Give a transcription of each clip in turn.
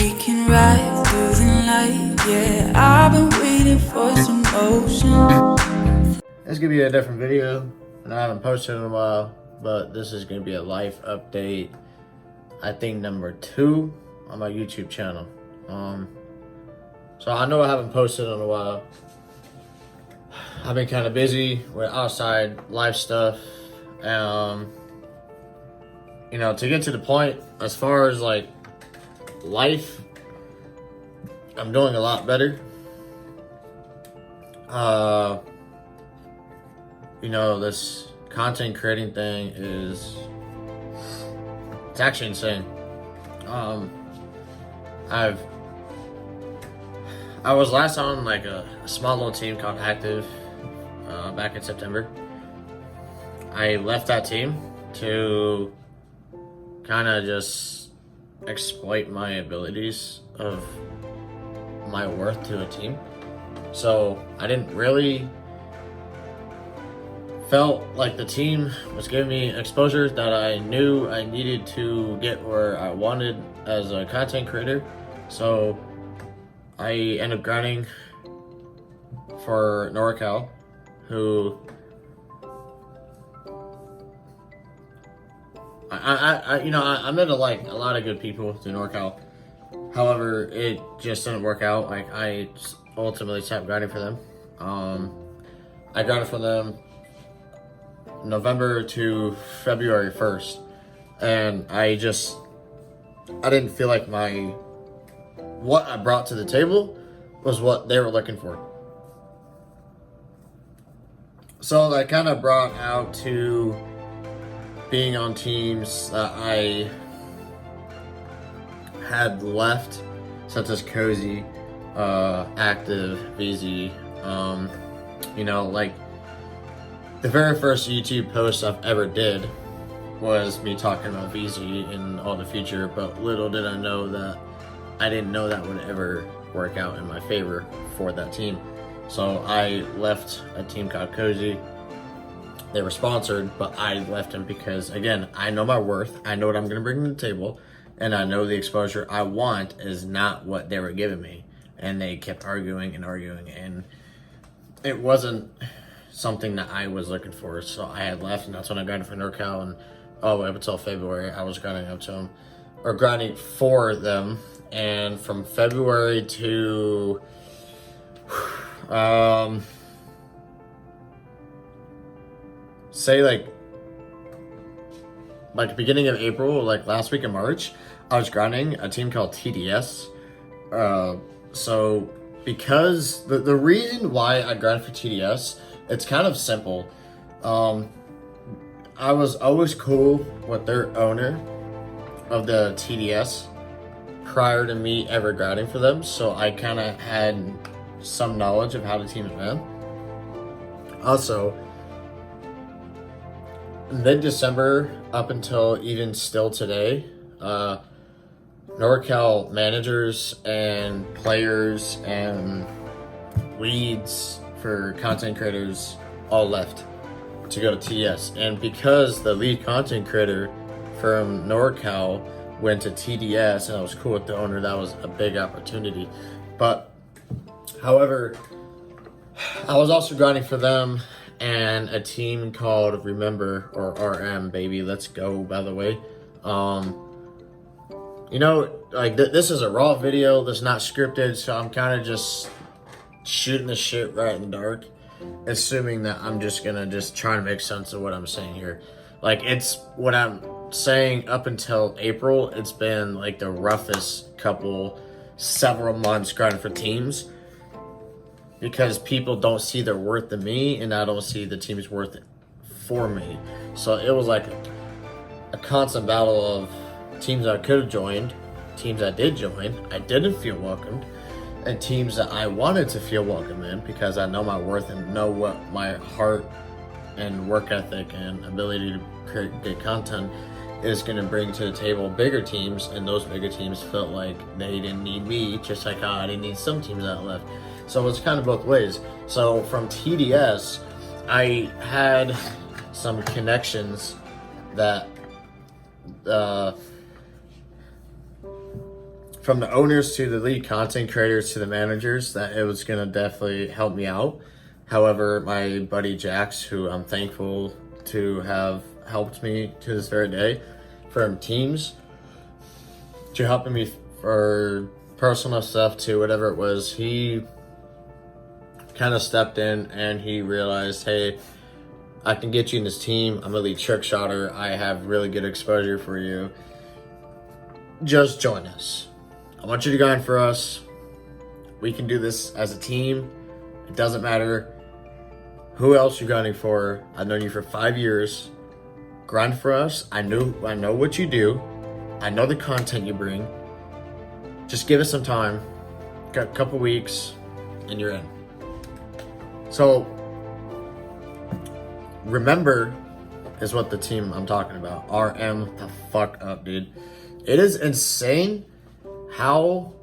we can ride through the night. Yeah, I've been waiting for some motion. This is gonna be a different video, and I haven't posted in a while, but this is gonna be a life update. I think number 2 on my YouTube channel. So I know I haven't posted in a while. I've been kind of busy with outside life stuff. You know, to get to the point, as far as like life, I'm doing a lot better. You know, this content creating thing it's actually insane. I was last on like a small little team called Active back in September. I left that team to kind of just exploit my abilities of my worth to a team. So I didn't really felt like the team was giving me exposure that I knew I needed to get where I wanted as a content creator. So I ended up grinding for NorCal, who I met a lot of good people through NorCal. However, it just didn't work out. Like, I ultimately stopped grinding for them. I grinded for them November to February 1st, and I didn't feel like what I brought to the table was what they were looking for. So that kind of brought out to being on teams that I had left, such as Cozy, Active, VZ. You know, like the very first YouTube post I've ever did was me talking about VZ in all the future, but little did I know that I didn't know that would ever work out in my favor for that team. So I left a team called Cozy. They were sponsored, but I left them because, again, I know my worth. I know what I'm going to bring to the table, and I know the exposure I want is not what they were giving me. And they kept arguing, and it wasn't something that I was looking for. So I had left, and that's when I grinded for NorCal, and all the way up until February, I was grinding up to them, or grinding for them. And from February to say like the beginning of April, like last week in March, I was grinding a team called TDS. So because the reason why I grind for TDS, it's kind of simple. I was always cool with their owner of the TDS prior to me ever grinding for them, so I kind of had some knowledge of how the team is ran. Also, mid-December up until even still today, NorCal managers and players and leads for content creators all left to go to TDS. And because the lead content creator from NorCal went to TDS and I was cool with the owner, that was a big opportunity. But however, I was also grinding for them and a team called Remember, or RM, baby, let's go, by the way. You know, like this is a raw video that's not scripted, so I'm kind of just shooting the shit right in the dark, assuming that I'm just gonna try to make sense of what I'm saying here. Like, it's what I'm saying up until April, it's been like the roughest several months grinding for teams, because people don't see their worth in me, and I don't see the team's worth for me. So it was like a constant battle of teams I could have joined, teams I did join, I didn't feel welcomed, and teams that I wanted to feel welcome in because I know my worth and know what my heart and work ethic and ability to create good content is going to bring to the table. Bigger teams, and those bigger teams felt like they didn't need me, just like how I didn't need some teams that left. So it's kind of both ways. So from TDS, I had some connections that from the owners to the lead content creators to the managers, that it was going to definitely help me out. However, my buddy Jax, who I'm thankful to have helped me to this very day, from teams to helping me for personal stuff to whatever it was, he kind of stepped in and he realized, hey, I can get you in this team. I'm a lead trick shotter. I have really good exposure for you. Just join us. I want you to grind for us. We can do this as a team. It doesn't matter who else you're grinding for. I've known you for 5 years. Grind for us. I know what you do. I know the content you bring. Just give us some time. Got a couple weeks and you're in. So remember is what the team I'm talking about. RM the fuck up, dude. It is insane how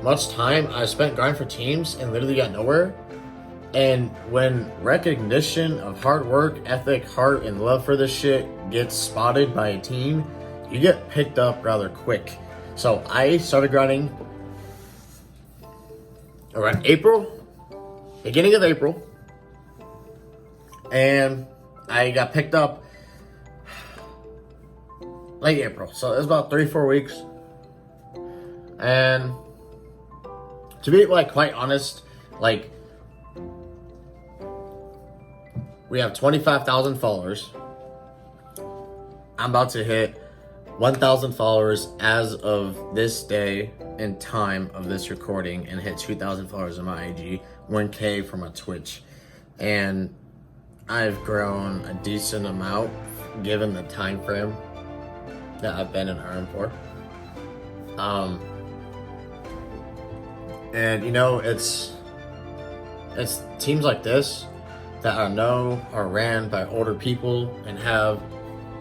much time I spent grinding for teams and literally got nowhere. And when recognition of hard work, ethic, heart, and love for this shit gets spotted by a team, you get picked up rather quick. So I started grinding around beginning of April, and I got picked up late April. So it was about 3-4 weeks. And to be quite honest, we have 25,000 followers. I'm about to hit 1,000 followers as of this day and time of this recording, and hit 2,000 followers on my IG, 1K for my Twitch. And I've grown a decent amount given the time frame that I've been in RM for. And it's teams like this that are ran by older people and have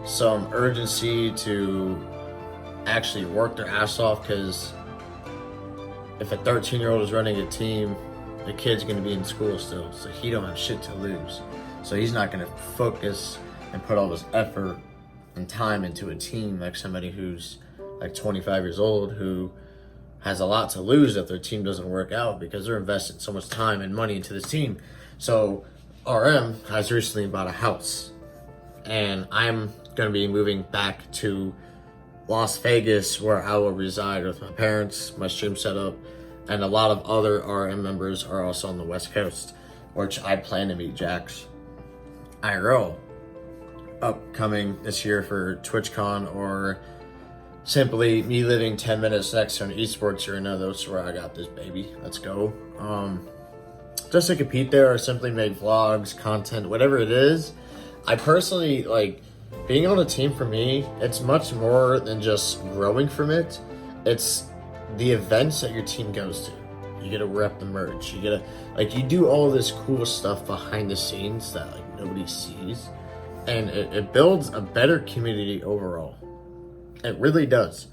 some urgency to actually work their ass off, because if a 13-year-old is running a team, the kid's going to be in school still, so he don't have shit to lose. So he's not going to focus and put all this effort and time into a team like somebody who's 25 years old, who has a lot to lose if their team doesn't work out, because they're investing so much time and money into this team. So RM has recently bought a house, and I'm going to be moving back to Las Vegas, where I will reside with my parents, my stream setup, and a lot of other RM members are also on the West Coast, which I plan to meet Jax IRL upcoming this year for TwitchCon, or simply me living 10 minutes next to an esports arena. That's where I got this baby. Let's go. Just to compete there, or simply make vlogs, content, whatever it is. I personally being on a team. For me, it's much more than just growing from it. It's the events that your team goes to. You get to rep the merch. You get to you do all this cool stuff behind the scenes that nobody sees, and it builds a better community overall. It really does.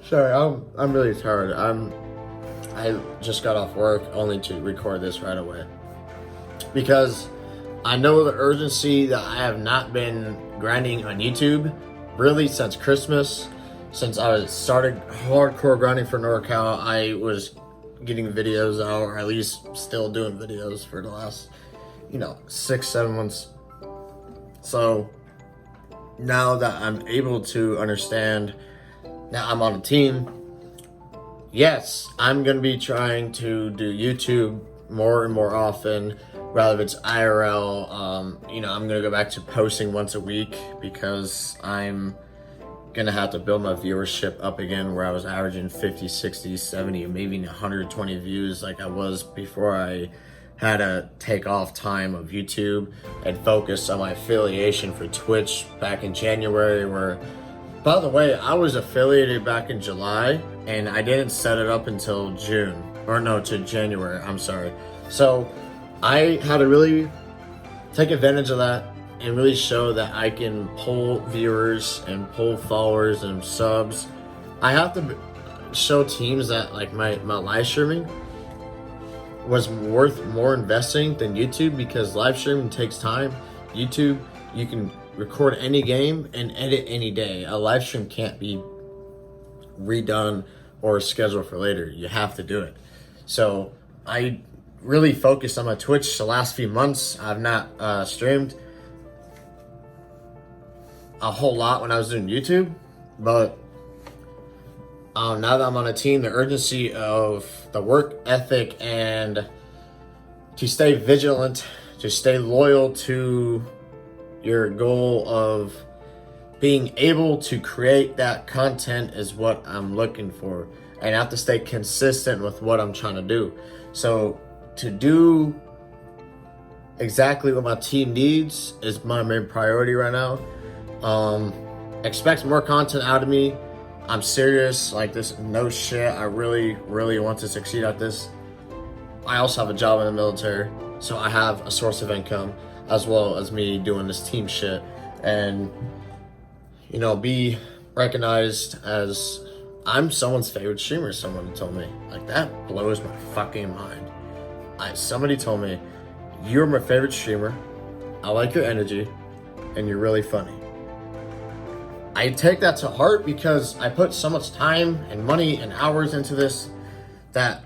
Sorry, I'm really tired. I just got off work only to record this right away, because I know the urgency that I have not been grinding on YouTube really since Christmas. Since I started hardcore grinding for NorCal, I was getting videos out, or at least still doing videos for the last 6-7 months. So now that I'm able to understand, now I'm on a team, yes, I'm going to be trying to do YouTube more and more often, rather if it's IRL. I'm going to go back to posting once a week, because I'm going to have to build my viewership up again, where I was averaging 50, 60, 70, maybe 120 views like I was before I had to take off time of YouTube and focus on my affiliation for Twitch back in January, where, by the way, I was affiliated back in July, and I didn't set it up until January, I'm sorry. So I had to really take advantage of that and really show that I can pull viewers and pull followers and subs. I have to show teams that my live streaming was worth more investing than YouTube, because live streaming takes time. YouTube, you can record any game and edit any day. A live stream can't be redone or scheduled for later. You have to do it. So I really focused on my Twitch the last few months. I've not streamed a whole lot when I was doing YouTube, but now that I'm on a team, the urgency of the work ethic and to stay vigilant, to stay loyal to your goal of being able to create that content is what I'm looking for. And I have to stay consistent with what I'm trying to do. So to do exactly what my team needs is my main priority right now. Expect more content out of me. I'm serious, like this, no shit. I really want to succeed at this. I also have a job in the military, so I have a source of income as well as me doing this team shit, and you know, be recognized as I'm someone's favorite streamer. Someone told me, like, that blows my fucking mind. Somebody told me, you're my favorite streamer, I like your energy, and you're really funny. I take that to heart because I put so much time and money and hours into this that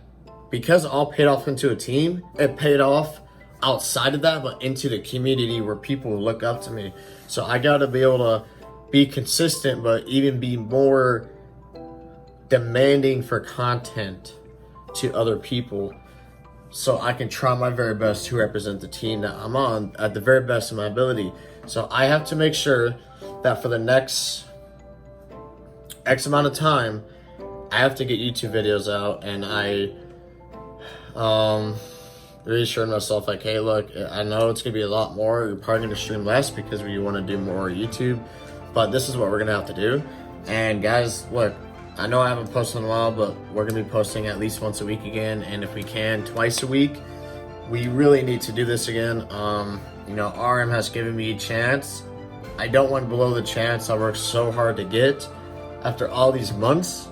because it all paid off into a team, it paid off outside of that, but into the community where people look up to me. So I gotta be able to be consistent, but even be more demanding for content to other people so I can try my very best to represent the team that I'm on at the very best of my ability. So I have to make sure that for the next X amount of time, I have to get YouTube videos out, and I reassured myself, like, hey, look, I know it's gonna be a lot more. You're probably gonna stream less because we want to do more YouTube, but this is what we're gonna have to do. And guys, look, I know I haven't posted in a while, but we're gonna be posting at least once a week again, and if we can, twice a week. We really need to do this again. You know, RM has given me a chance. I don't want to blow the chance I worked so hard to get after all these months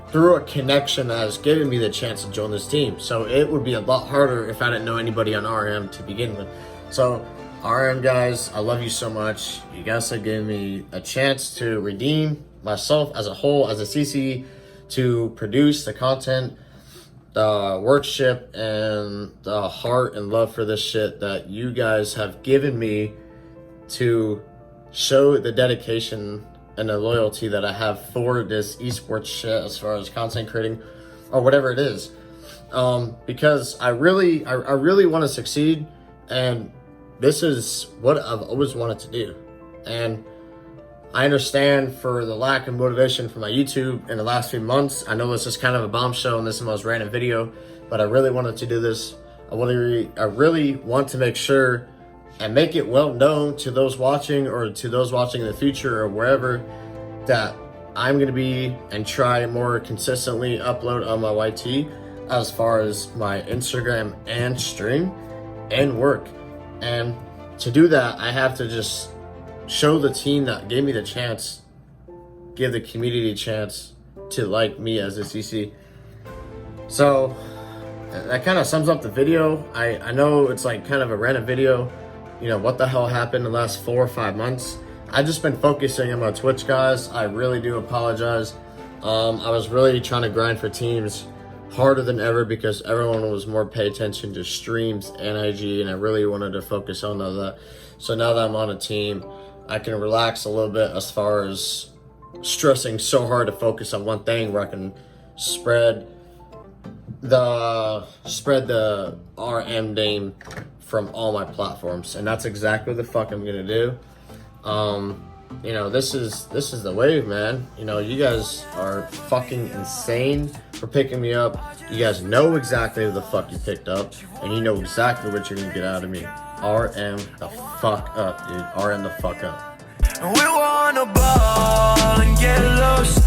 through a connection that has given me the chance to join this team. So it would be a lot harder if I didn't know anybody on RM to begin with. So RM guys, I love you so much. You guys have given me a chance to redeem myself as a whole, as a CC, to produce the content, the worship, and the heart and love for this shit that you guys have given me to show the dedication and the loyalty that I have for this esports shit as far as content creating or whatever it is. Because I really want to succeed, and this is what I've always wanted to do. And I understand for the lack of motivation for my YouTube in the last few months. I know this is kind of a bombshell and this is the most random video, but I really wanted to do this. I really want to make sure and make it well known to those watching or to those watching in the future or wherever that I'm going to be and try more consistently upload on my YT as far as my Instagram and stream and work. And to do that, I have to just show the team that gave me the chance, give the community a chance to like me as a CC. So that kind of sums up the video. I know it's like kind of a random video. You know, what the hell happened in the last 4 or 5 months? I've just been focusing on my Twitch, guys. I really do apologize. I was really trying to grind for teams harder than ever because everyone was more pay attention to streams and IG, and I really wanted to focus on that. So now that I'm on a team, I can relax a little bit as far as stressing so hard to focus on one thing, where I can spread the RM name from all my platforms, and that's exactly what the fuck I'm gonna do. You know, this is the wave, man. You know, you guys are fucking insane for picking me up. You guys know exactly who the fuck you picked up, and you know exactly what you're gonna get out of me. RM the fuck up, dude. RM the fuck up. We wanna ball and get lost.